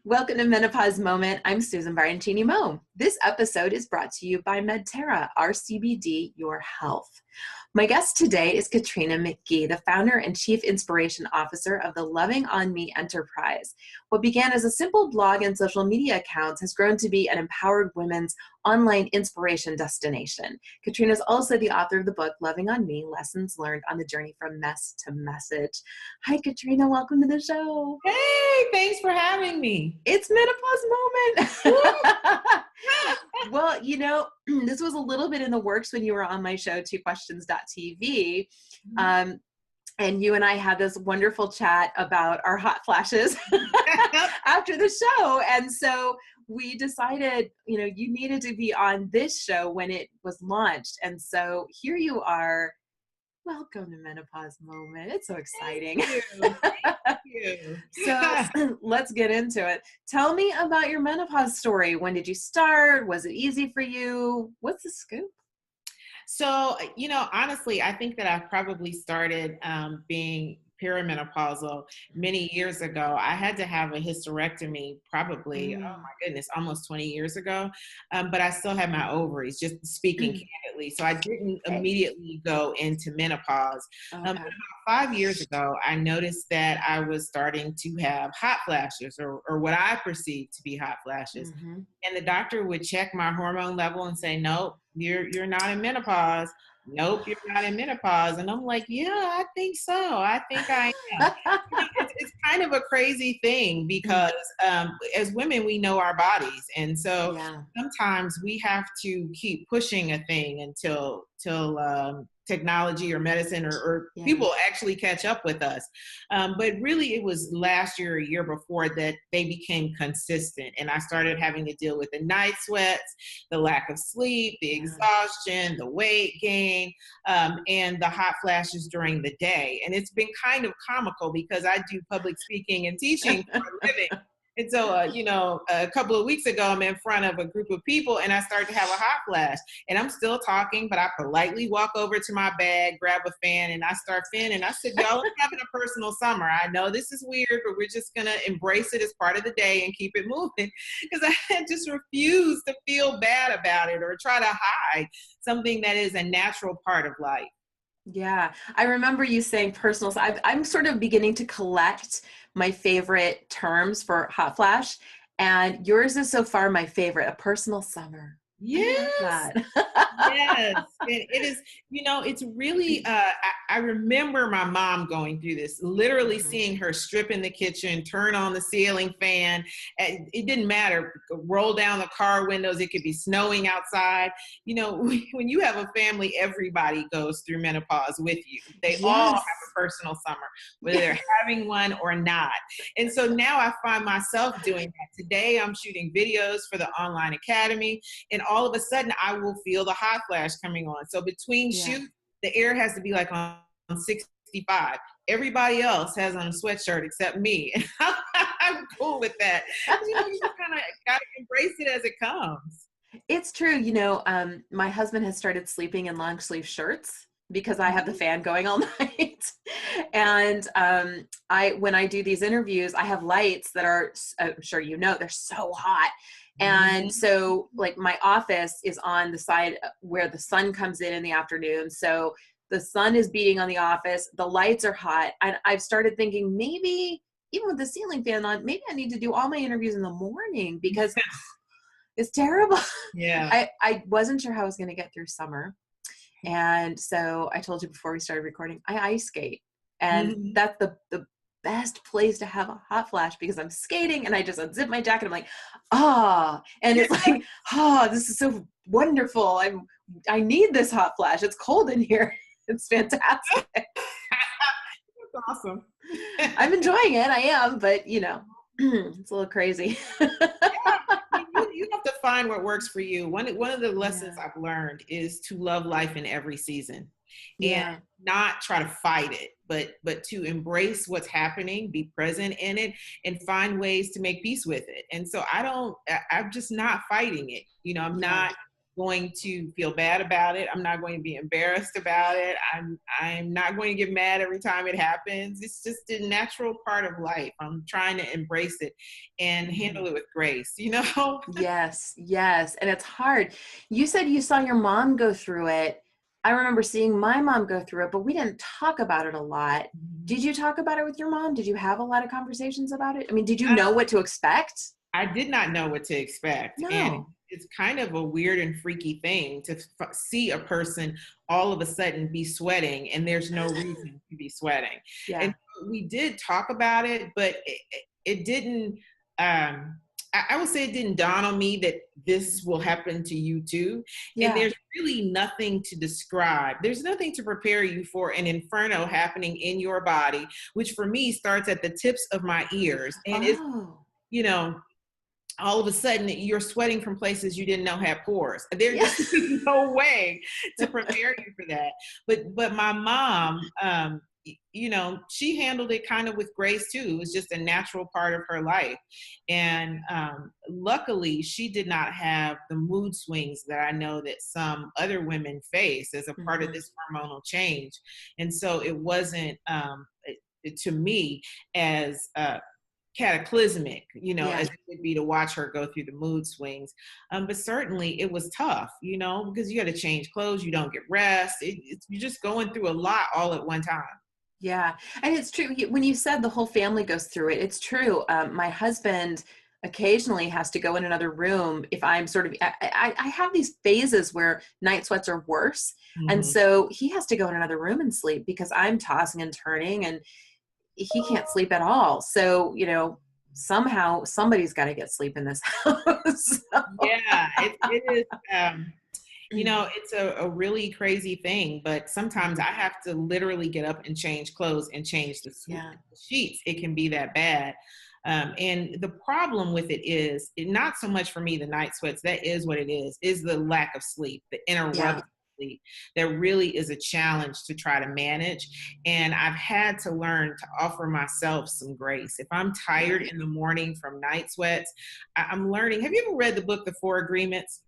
Welcome to Menopause Moment. I'm Susan Baroncini-Moe. This episode is brought to you by Medterra, our CBD, your health. My guest today is Katrina McGhee, the founder and chief inspiration officer of the Loving on Me enterprise. What began as a simple blog and social media account has grown to be an empowered women's online inspiration destination. Katrina is also the author of the book, Loving on Me, Lessons Learned on the Journey from Mess to Message. Hi, Katrina. Welcome to the show. Hey, thanks for having me. It's Menopause Moment. Well, you know, this was a little bit in the works when you were on my show, twoquestions.tv. And you and I had this wonderful chat about our hot flashes after the show. And so we decided, you know, you needed to be on this show when it was launched. And so here you are. Welcome to Menopause Moment. It's so exciting. Thank you. So let's get into it. Tell me about your menopause story. When did you start? Was it easy for you? What's the scoop? So, you know, honestly, I think that I probably started being perimenopausal many years ago. I had to have a hysterectomy probably, oh my goodness, almost 20 years ago. But I still had my ovaries, just speaking candidly. So I didn't immediately go into menopause. But about 5 years ago, I noticed that I was starting to have hot flashes or what I perceived to be hot flashes. And the doctor would check my hormone level and say, nope, you're not in menopause. Nope, you're not in menopause. And I'm like, yeah, I think so. I think I am. It's kind of a crazy thing because as women, we know our bodies. And so sometimes we have to keep pushing a thing until technology or medicine or people actually catch up with us. But really it was last year, a year before that they became consistent. And I started having to deal with the night sweats, the lack of sleep, the exhaustion, the weight gain, and the hot flashes during the day. And it's been kind of comical because I do public speaking and teaching for a living. And so, you know, a couple of weeks ago, I'm in front of a group of people and I start to have a hot flash and I'm still talking, but I politely walk over to my bag, grab a fan and I start fanning. I said, y'all are having a personal summer. I know this is weird, but we're just going to embrace it as part of the day and keep it moving because I just refuse to feel bad about it or try to hide something that is a natural part of life. Yeah, I remember you saying personal. I'm sort of beginning to collect my favorite terms for hot flash, and yours is so far my favorite, a personal summer. Yes. Yes. It is, you know, it's really, I remember my mom going through this, literally seeing her strip in the kitchen, turn on the ceiling fan. And it didn't matter, roll down the car windows. It could be snowing outside. You know, when you have a family, everybody goes through menopause with you. They all have a personal summer, whether they're having one or not. And so now I find myself doing that. Today, I'm shooting videos for the online academy. And all of a sudden I will feel the hot flash coming on. So between shoots, the air has to be like on 65. Everybody else has on a sweatshirt except me. I'm cool with that. You know, you just kind of got to embrace it as it comes. It's true. You know, my husband has started sleeping in long sleeve shirts because I have the fan going all night. And when I do these interviews, I have lights that are, I'm sure you know, they're so hot. And so like my office is on the side where the sun comes in the afternoon. So the sun is beating on the office, the lights are hot. And I've started thinking maybe even with the ceiling fan on, maybe I need to do all my interviews in the morning because it's terrible. Yeah. I wasn't sure how I was going to get through summer. And so I told you before we started recording, I ice skate. And that's the best place to have a hot flash because I'm skating and I just unzip my jacket. I'm like, and it's like, this is so wonderful. I need this hot flash. It's cold in here. It's fantastic. That's awesome. I'm enjoying it. I am, but you know, it's a little crazy. You have to find what works for you. One of the lessons I've learned is to love life in every season and not try to fight it, but to embrace what's happening, be present in it, and find ways to make peace with it. And so I'm just not fighting it. You know, I'm not going to feel bad about it. I'm not going to be embarrassed about it. I'm not going to get mad every time it happens. It's just a natural part of life. I'm trying to embrace it and handle it with grace, you know? Yes, yes. And it's hard. You said you saw your mom go through it. I remember seeing my mom go through it, but we didn't talk about it a lot. Did you talk about it with your mom? Did you have a lot of conversations about it? I mean, did you know what to expect? I did not know what to expect. And No. it's kind of a weird and freaky thing to see a person all of a sudden be sweating and there's no reason to be sweating. Yeah. And we did talk about it, but it didn't, I would say it didn't dawn on me that this will happen to you too. And Yeah. there's really nothing to describe. There's nothing to prepare you for an inferno happening in your body, which for me starts at the tips of my ears. And it's, Oh. you know, all of a sudden you're sweating from places you didn't know had pores. There's Yeah. just no way to prepare you for that. But my mom, you know, she handled it kind of with grace too. It was just a natural part of her life. And luckily she did not have the mood swings that I know that some other women face as a part of this hormonal change. And so it wasn't, to me, as cataclysmic, you know, Yeah. as it would be to watch her go through the mood swings. But certainly it was tough, you know, because you got to change clothes, you don't get rest. You're just going through a lot all at one time. Yeah. And it's true. When you said the whole family goes through it, it's true. My husband occasionally has to go in another room if I'm sort of, I have these phases where night sweats are worse. And Mm-hmm. so he has to go in another room and sleep because I'm tossing and turning and he can't sleep at all. So, you know, somehow somebody's got to get sleep in this house. Yeah, it is. You know, it's a really crazy thing, but sometimes I have to literally get up and change clothes and change the Yeah. sheets. It can be that bad. And the problem with it is not so much for me, the night sweats, that is what it is the lack of sleep, the Yeah. interrupted sleep. That really is a challenge to try to manage. And I've had to learn to offer myself some grace. If I'm tired in the morning from night sweats, I'm learning. Have you ever read the book, The Four Agreements?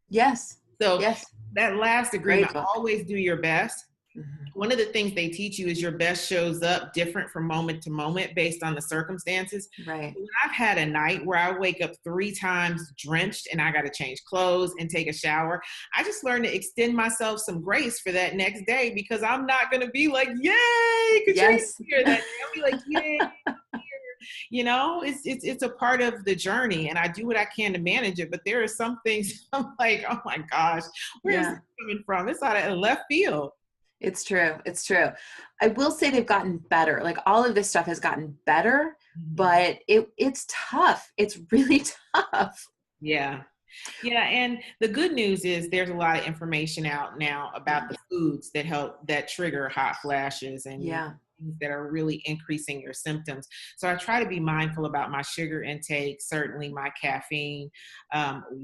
Yes. So Yes. that last Great agreement, book. always do your best. Mhm. One of the things they teach you is your best shows up different from moment to moment based on the circumstances. Right. When I've had a night where I wake up 3 times drenched and I got to change clothes and take a shower, I just learned to extend myself some grace for that next day because I'm not going to be like, yay, Katrina's Yes. here that day. I'll be like, yay. You know, it's a part of the journey, and I do what I can to manage it. But there are some things I'm like, oh my gosh, where is Yeah. this coming from? It's out of left field. It's true. It's true. I will say they've gotten better. Like all of this stuff has gotten better, Mhm. but it's tough. It's really tough. Yeah. Yeah, and the good news is there's a lot of information out now about Yeah. the foods that trigger hot flashes and Yeah. things that are really increasing your symptoms. So I try to be mindful about my sugar intake, certainly my caffeine,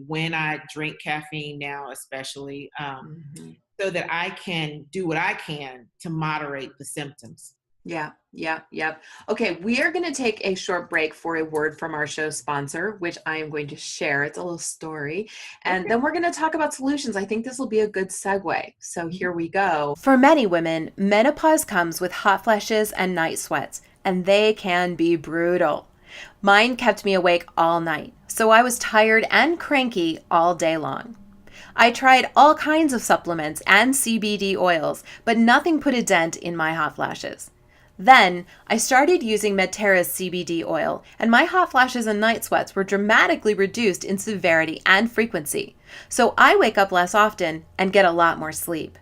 when I drink caffeine now, especially, Mhm. so that I can do what I can to moderate the symptoms. Yeah, yeah, yeah. Okay, we are going to take a short break for a word from our show sponsor, which I am going to share. It's a little story. And Okay. then we're going to talk about solutions. I think this will be a good segue. So here we go. For many women, menopause comes with hot flashes and night sweats, and they can be brutal. Mine kept me awake all night, so I was tired and cranky all day long. I tried all kinds of supplements and CBD oils, but nothing put a dent in my hot flashes. Then, I started using Medterra's CBD oil, and my hot flashes and night sweats were dramatically reduced in severity and frequency. So I wake up less often and get a lot more sleep.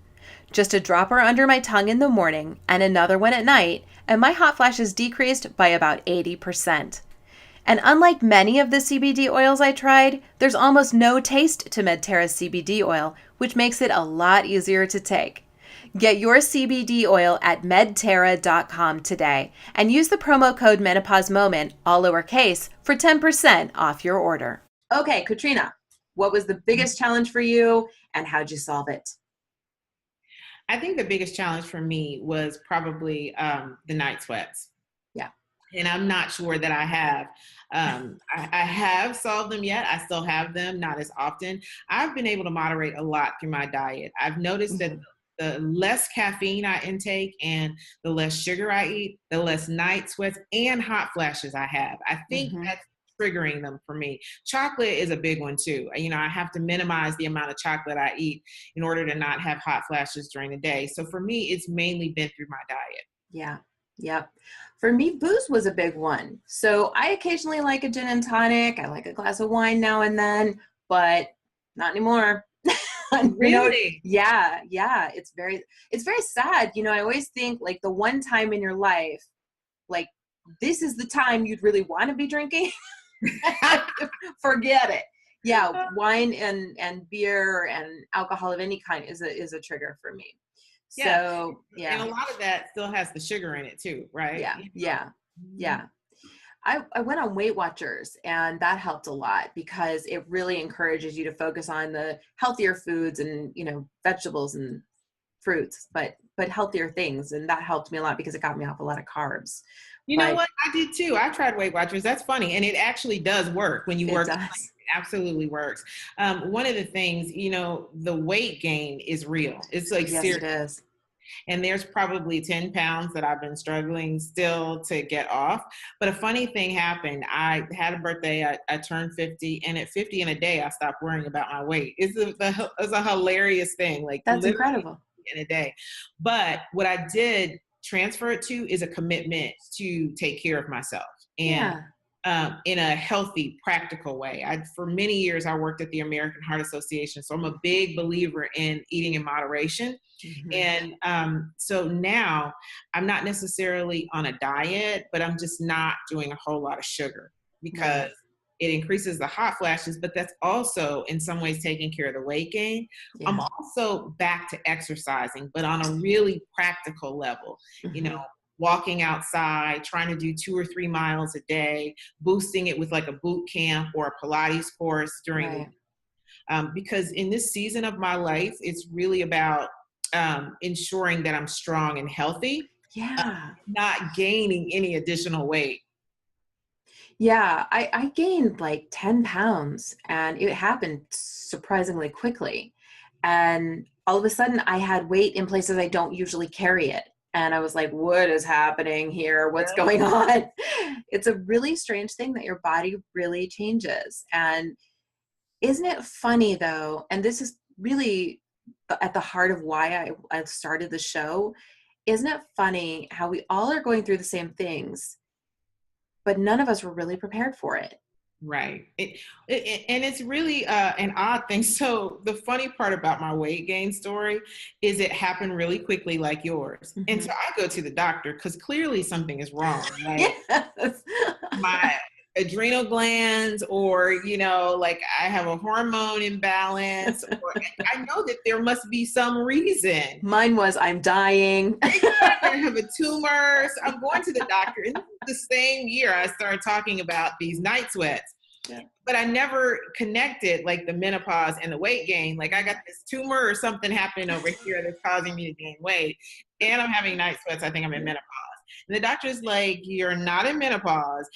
Just a dropper under my tongue in the morning and another one at night, and my hot flashes decreased by about 80%. And unlike many of the CBD oils I tried, there's almost no taste to Medterra's CBD oil, which makes it a lot easier to take. Get your CBD oil at medterra.com today and use the promo code Menopause Moment, all lowercase, for 10% off your order. Okay, Katrina, what was the biggest challenge for you and how'd you solve it? I think the biggest challenge for me was probably the night sweats. Yeah. And I'm not sure that I have. I have solved them yet. I still have them, not as often. I've been able to moderate a lot through my diet. I've noticed that Mhm. the less caffeine I intake and the less sugar I eat, the less night sweats and hot flashes I have. I think Mhm. that's triggering them for me. Chocolate is a big one too. I have to minimize the amount of chocolate I eat in order to not have hot flashes during the day. So for me, it's mainly been through my diet. Yeah. Yep. For me, booze was a big one. So I occasionally like a gin and tonic. I like a glass of wine now and then, but not anymore. Really? Yeah, yeah. It's very sad. I always think like the one time in your life, like this is the time you'd really want to be drinking. Forget it. Yeah, wine and beer and alcohol of any kind is a trigger for me. Yeah. So And yeah, a lot of that still has the sugar in it too, right? yeah, yeah, Mhm. yeah. I went on Weight Watchers and that helped a lot because it really encourages you to focus on the healthier foods and vegetables and fruits, but healthier things, and that helped me a lot because it got me off a lot of carbs. You know But what? I did too. I tried Weight Watchers. That's funny. And it actually does work when you it work the plan. does. It absolutely works. One of the things, the weight gain is real. It's like Yes, serious. it is. And there's probably 10 pounds that I've been struggling still to get off. But a funny thing happened. I had a birthday. I turned 50. And at 50 in a day, I stopped worrying about my weight. It's a hilarious thing. Like That's literally incredible. in a day. But what I did transfer it to is a commitment to take care of myself and Yeah. in a healthy, practical way. For many years, I worked at the American Heart Association. So I'm a big believer in eating in moderation. Hmm. And so now I'm not necessarily on a diet, but I'm just not doing a whole lot of sugar because Right. it increases the hot flashes, but that's also in some ways taking care of the weight gain. I'm Yeah. also back to exercising, but on a really practical level, you know, Hmm. walking outside, trying to do 2 or 3 miles a day, boosting it with like a boot camp or a Pilates course during the Right. because in this season of my life, it's really about ensuring that I'm strong and healthy, Yeah. not gaining any additional weight. Yeah. I gained like 10 pounds and it happened surprisingly quickly. And all of a sudden I had weight in places I don't usually carry it. And I was like, what is happening here? What's going on? It's a really strange thing that your body really changes. And isn't it funny though? And this is really at the heart of why I started the show. Isn't it funny how we all are going through the same things, but none of us were really prepared for it? Right. And it's really an odd thing. So the funny part about my weight gain story is it happened really quickly like yours. And so Mhm. I go to the doctor because clearly something is wrong, right? Yes. My adrenal glands or, like I have a hormone imbalance or I know that there must be some reason. Mine was, I'm dying. Exactly. I have a tumor. So I'm going to the doctor. And this is the same year I started talking about these night sweats. Yeah. But I never connected like the menopause and the weight gain. Like I got this tumor or something happening over here that's causing me to gain weight. And I'm having night sweats. I think I'm in menopause. And the doctor's like, you're not in menopause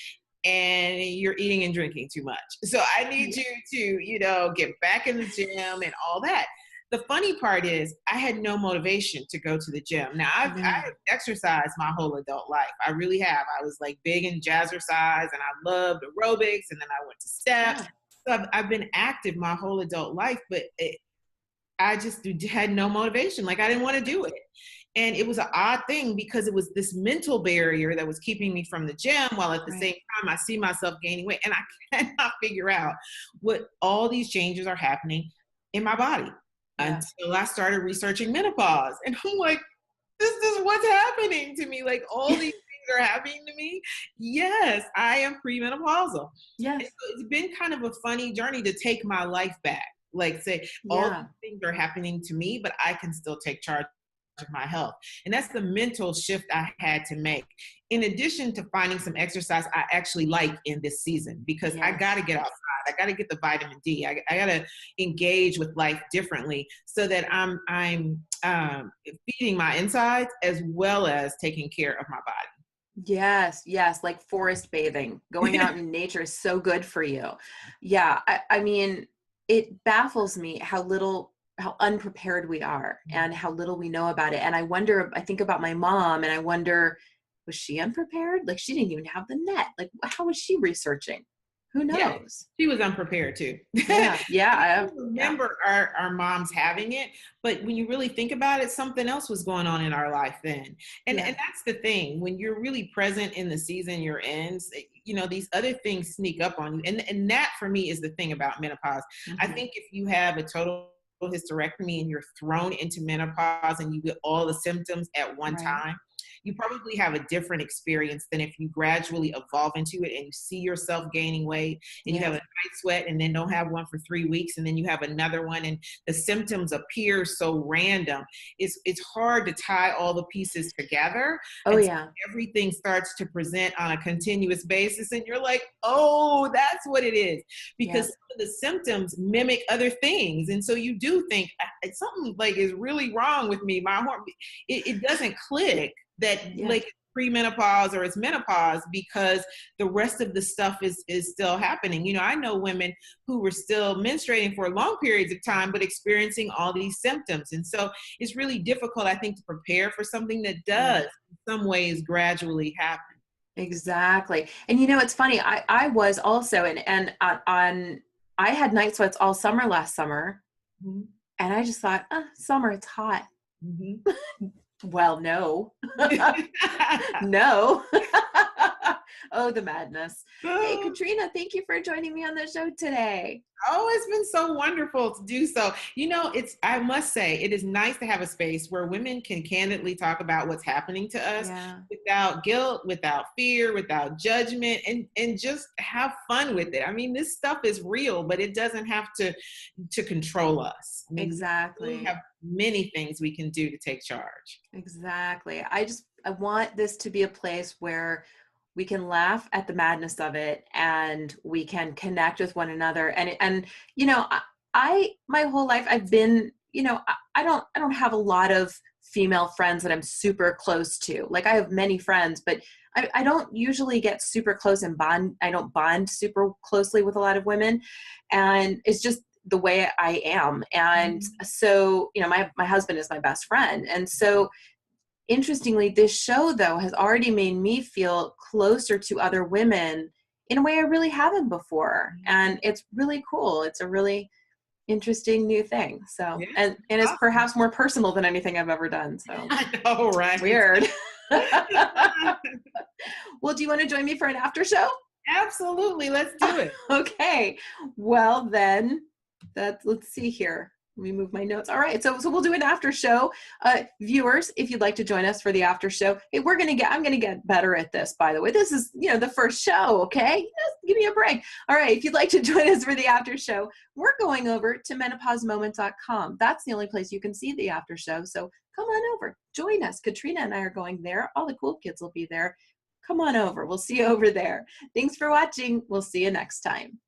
and you're eating and drinking too much. So I need Yeah. you to, get back in the gym and all that. The funny part is I had no motivation to go to the gym. Now I've No. exercised my whole adult life. I really have. I was like big in jazzercise and I loved aerobics and then I went to steps. Yeah. So I've been active my whole adult life, but I just had no motivation. Like I didn't want to do it. And it was an odd thing because it was this mental barrier that was keeping me from the gym while at the same Right. time I see myself gaining weight. And I cannot figure out what all these changes are happening in my body Yeah. until I started researching menopause. And I'm like, this is what's happening to me. Like all these things are happening to me. Yes, I am premenopausal. And Yes. so it's been kind of a funny journey to take my life back. Like say all Yeah. these things are happening to me, but I can still take charge of my health. And that's the mental shift I had to make. In addition to finding some exercise I actually like in this season, because I got Yes. to get outside. I got to get the vitamin D. I got to engage with life differently so that I'm feeding my insides as well as taking care of my body. Yes, yes, like forest bathing. Going out in nature is so good for you. Yeah, I mean, it baffles me how unprepared we are and how little we know about it. And I think about my mom and I wonder, was she unprepared? Like she didn't even have the net. Like how was she researching? Who Yeah, knows? she was unprepared too. Yeah, yeah, We yeah, remember our moms having it, but when you really think about it, something else was going on in our life then. And yeah, that's the thing. When you're really present in the season you're in, these other things sneak up on you. And that for me is the thing about menopause. I hmm think if you have a total hysterectomy and you're thrown into menopause and you get all the symptoms at one right. time, you probably have a different experience than if you gradually evolve into it and you see yourself gaining weight and you have a Yeah. night sweat and then don't have one for 3 weeks and then you have another one and the symptoms appear so random. It's hard to tie all the pieces together Oh until yeah. everything starts to present on a continuous basis and you're like, oh, that's what it is. Because Yeah. some of the symptoms mimic other things. And so you do think something like is really wrong with me. My hormone, it doesn't click that Yeah. like premenopause or it's menopause because the rest of the stuff is still happening. I know women who were still menstruating for long periods of time but experiencing all these symptoms, and so it's really difficult, I think, to prepare for something that Yeah. does in some ways gradually happen. Exactly. And it's funny. I was also and I had night sweats all summer last summer, Mhm. and I just thought, summer, it's hot. Mhm. Well, no. No. Oh, the madness. Hey, Katrina, thank you for joining me on the show today. Oh, it's been so wonderful to do so. I must say, it is nice to have a space where women can candidly talk about what's happening to us Yeah. without guilt, without fear, without judgment, and just have fun with it. I mean, this stuff is real, but it doesn't have to control us. I mean, we really have Exactly. many things we can do to take charge. Exactly. I want this to be a place where we can laugh at the madness of it and we can connect with one another. And my whole life I've been, I don't have a lot of female friends that I'm super close to. Like I have many friends, but I don't usually get super close and bond. I don't bond super closely with a lot of women. And it's just the way I am. And Mhm. so, my husband is my best friend. And so interestingly, this show though has already made me feel closer to other women in a way I really haven't before. And it's really cool. It's a really interesting new thing. So, Yeah, and it's awesome. perhaps more personal than anything I've ever done. So I know, right? weird. Well, do you want to join me for an after show? Absolutely. Let's do it. Okay. Well, then let's see here. Let me move my notes. All right. So we'll do an after show. Viewers, if you'd like to join us for the after show, hey, I'm going to get better at this, by the way. This is, the first show. Okay. Just give me a break. All right. If you'd like to join us for the after show, we're going over to menopausemoment.com. That's the only place you can see the after show. So come on over, join us. Katrina and I are going there. All the cool kids will be there. Come on over. We'll see you over there. Thanks for watching. We'll see you next time.